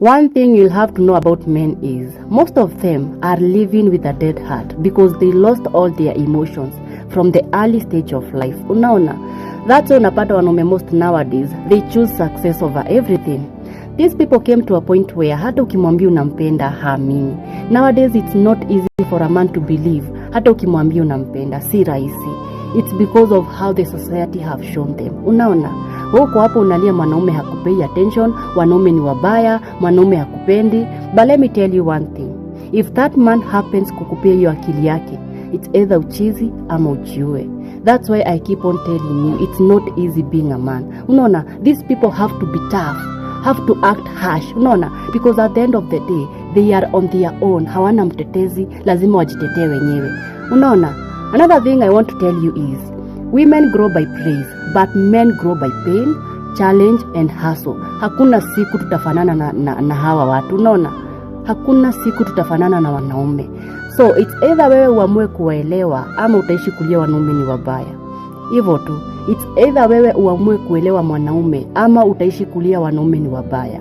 One thing you'll have to know about men is most of them are living with a dead heart because they lost all their emotions from the early stage of life. Unaona? That's why unapata wanaume most nowadays, they choose success over everything. These people came to a point where hata ukimwambia unampenda haamini. Nowadays it's not easy for a man to believe hata ukimwambia unampenda, si rahisi. It's because of how the society have shown them. Unaona? Huko hapo unalia mwanaume hakupei attention, wanaume ni wabaya, mwanaume hakupendi. But let me tell you one thing. If that man happens kukupea hiyo akili yake, it's either uchizi ama ujiue. That's why I keep on telling you, it's not easy being a man. Unaona? These people have to be tough, have to act harsh. Unaona? Because at the end of the day, they are on their own. Hawana mtetezi, lazima wajitetee wenyewe. Unaona? Another thing I want to tell you is, women grow by praise, but men grow by pain, challenge and hustle. Hakuna siku tutafanana na hawa watu. Unaona? Hakuna siku tutafanana na wanaume. So it's either wewe uamue kuwaelewa ama utaishi kulia wanaume ni wabaya. Hivyo tu. It's either wewe uamue kuelewa mwanaume ama utaishi kulia wanaume ni wabaya.